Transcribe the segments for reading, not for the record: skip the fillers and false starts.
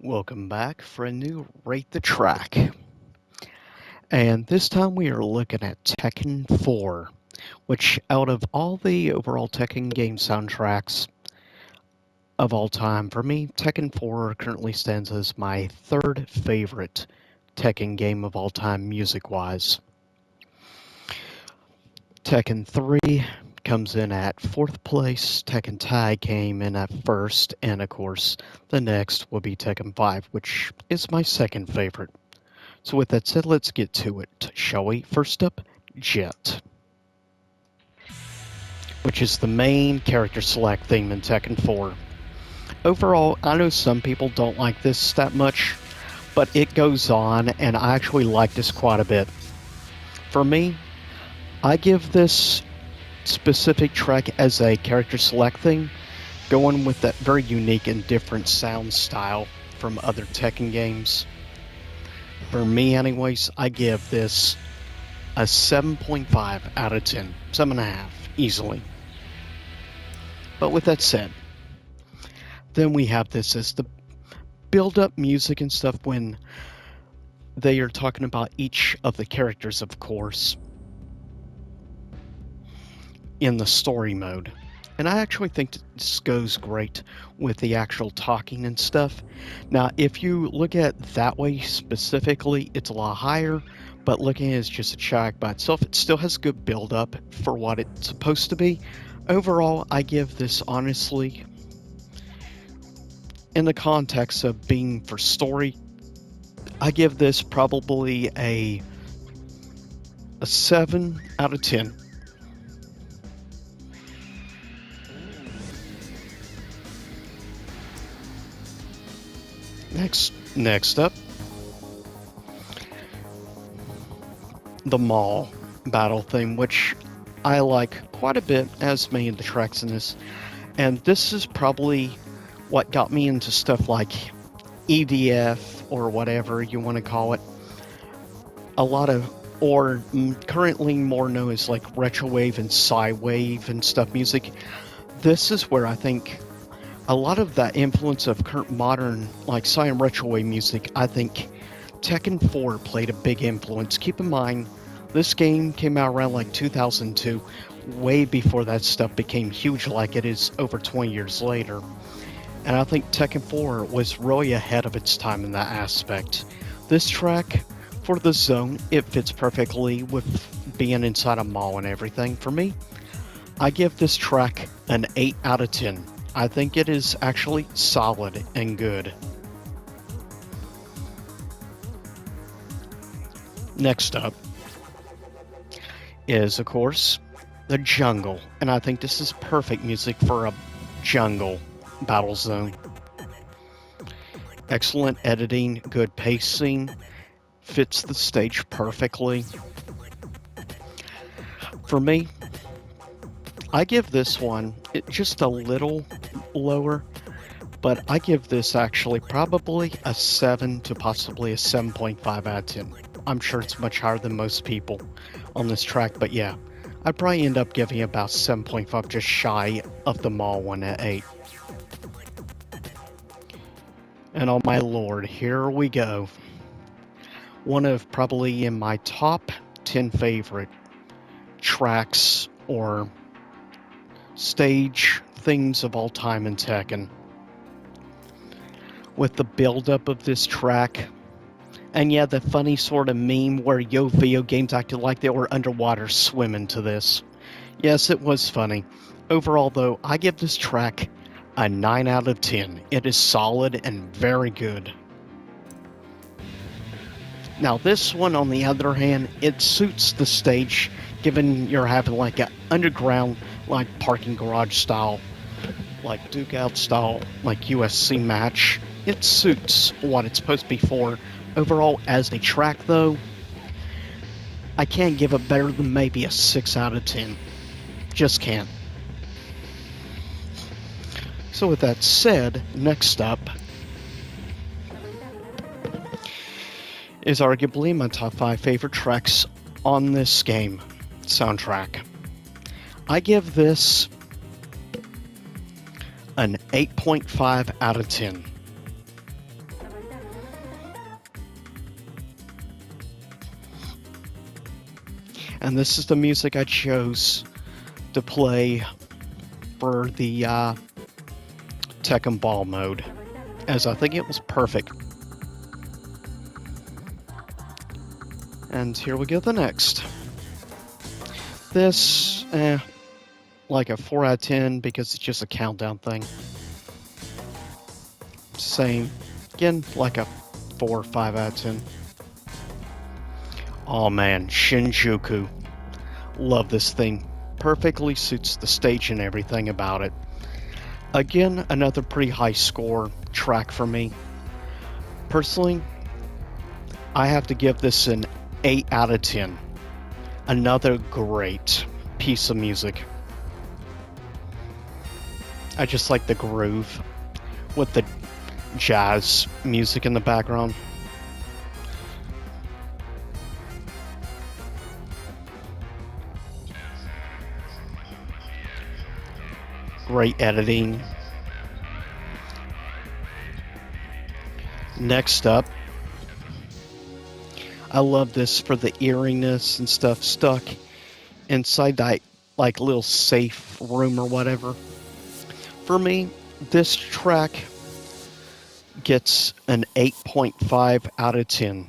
Welcome back for a new Rate the Track. And this time we are looking at Tekken 4, which out of all the overall Tekken game soundtracks of all time, for me, Tekken 4 currently stands as my third favorite Tekken game of all time music-wise. Tekken 3 comes in at fourth place, Tekken Tag came in at first, and of course, the next will be Tekken 5, which is my second favorite. So with that said, let's get to it, shall we? First up, Jet, which is the main character select theme in Tekken 4. Overall, I know some people don't like this that much, but it goes on, and I actually like this quite a bit. For me, I give this specific track as a character select thing, going with that very unique and different sound style from other Tekken games. For me anyways, I give this a 7.5 out of 10. 7.5, easily. But with that said, then we have this as the build-up music and stuff when they are talking about each of the characters, of course, in the story mode. And I actually think this goes great with the actual talking and stuff. Now, if you look at it that way specifically, it's a lot higher, but looking at it as just a track by itself, it still has good build-up for what it's supposed to be. Overall, I give this, honestly, in the context of being for story, I give this probably a 7 out of 10. Next up, the mall battle theme, which I like quite a bit, as many of the tracks in this. And this is probably what got me into stuff like EDF, or whatever you want to call it. A lot of, or currently more known as like retrowave and psywave and stuff music. This is where I think a lot of that influence of current modern, like psy and retrowave music, I think Tekken 4 played a big influence. Keep in mind, this game came out around like 2002, way before that stuff became huge like it is over 20 years later. And I think Tekken 4 was really ahead of its time in that aspect. This track, for the zone, it fits perfectly with being inside a mall and everything. For me, I give this track an 8 out of 10. I think it is actually solid and good. Next up is, of course, the jungle. And I think this is perfect music for a jungle battle zone. Excellent editing, good pacing, fits the stage perfectly. For me, I give this one just a little lower, but I give this actually probably a 7 to possibly a 7.5 out of 10. I'm sure it's much higher than most people on this track, but yeah, I'd probably end up giving about 7.5, just shy of the mall one at 8. And oh my lord, here we go. One of probably in my top 10 favorite tracks or stage things of all time in Tekken. With the build-up of this track, and yeah, the funny sort of meme where video games acted like they were underwater swimming to this. Yes, it was funny. Overall though, I give this track a 9 out of 10. It is solid and very good. Now this one, on the other hand, it suits the stage, given you're having like an underground, like parking garage style, like Duke Out style, like USC match. It suits what it's supposed to be for. Overall, as a track though, I can't give it better than maybe a 6 out of 10. Just can't. So with that said, next up is arguably my top 5 favorite tracks on this game soundtrack. I give this an 8.5 out of 10. And this is the music I chose to play for the Tekken Ball mode, as I think it was perfect. And here we go, the next. This, like a 4 out of 10 because it's just a countdown thing. Same. Again, like a 4 or 5 out of 10. Oh man, Shinjuku. Love this thing. Perfectly suits the stage and everything about it. Again, another pretty high score track for me. Personally, I have to give this an 8 out of 10. Another great piece of music. I just like the groove with the jazz music in the background. Great editing. Next up, I love this for the eeriness and stuff stuck inside that like little safe room or whatever. For me, this track gets an 8.5 out of 10.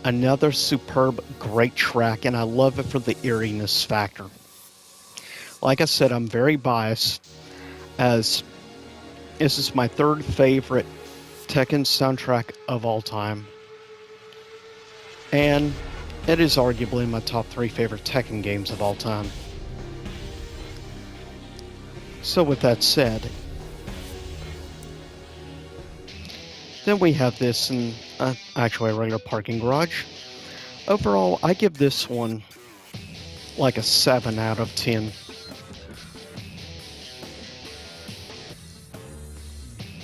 Another superb, great track, and I love it for the eeriness factor. Like I said, I'm very biased, as this is my third favorite Tekken soundtrack of all time. And it is arguably my top 3 favorite Tekken games of all time. So with that said, then we have this in actually a regular parking garage. Overall, I give this one like a 7 out of 10.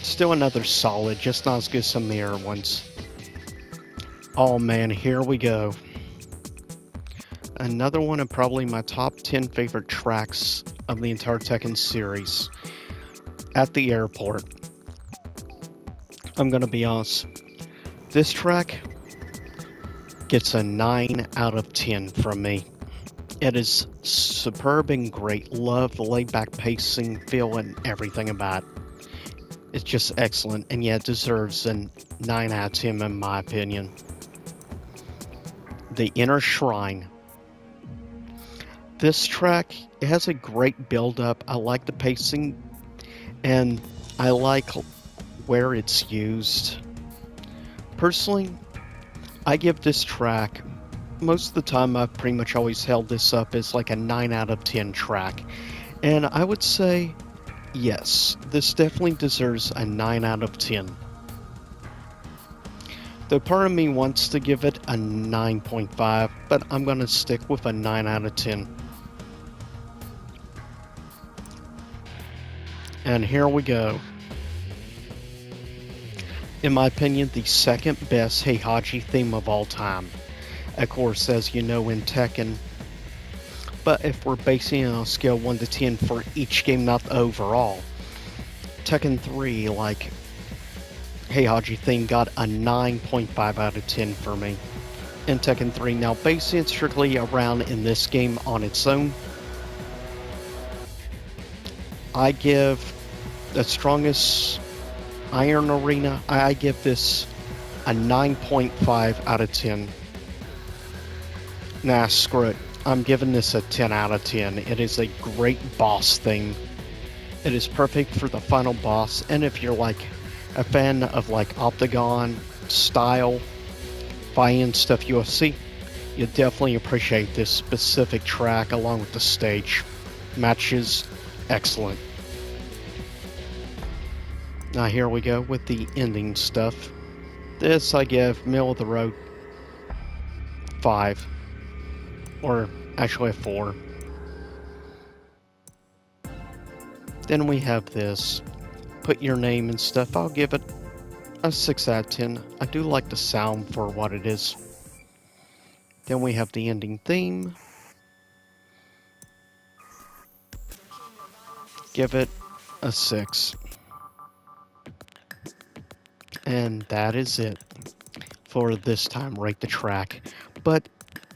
Still another solid, just not as good as some of the other ones. Oh man, here we go. Another one of probably my top 10 favorite tracks of the entire Tekken series. At the airport. I'm gonna be honest. This track gets a 9 out of 10 from me. It is superb and great. Love the laid back pacing, feel, and everything about it. It's just excellent, and yeah, it deserves a 9 out of 10 in my opinion. The Inner Shrine. This track, it has a great build up. I like the pacing, and I like where it's used. Personally, I give this track, most of the time I've pretty much always held this up as like a 9 out of 10 track. And I would say, yes, this definitely deserves a 9 out of 10. Though part of me wants to give it a 9.5, but I'm going to stick with a 9 out of 10. And here we go. In my opinion, the second best Heihachi theme of all time. Of course, as you know in Tekken. But if we're basing it on a scale 1 to 10 for each game, not the overall, Tekken 3, like, Heihachi theme got a 9.5 out of 10 for me in Tekken 3. Now, basing it strictly around in this game on its own, I give the strongest Iron Arena, I give this a 9.5 out of 10. Nah, screw it. I'm giving this a 10 out of 10. It is a great boss theme. It is perfect for the final boss, and if you're like a fan of like Octagon style fighting stuff UFC, you definitely appreciate this specific track along with the stage. Matches, excellent. Now here we go with the ending stuff. This I give middle of the road 5. Or actually a 4. Then we have this. Put your name and stuff. I'll give it a 6 out of 10. I do like the sound for what it is. Then we have the ending theme. Give it a 6. And that is it for this time. Rate the track. But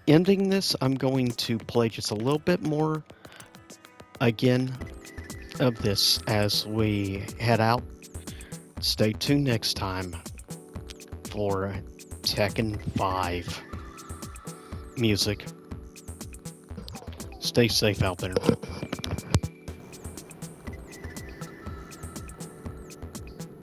ending this, I'm going to play just a little bit more again of this as we head out. Stay tuned next time for Tekken 5 music. Stay safe out there.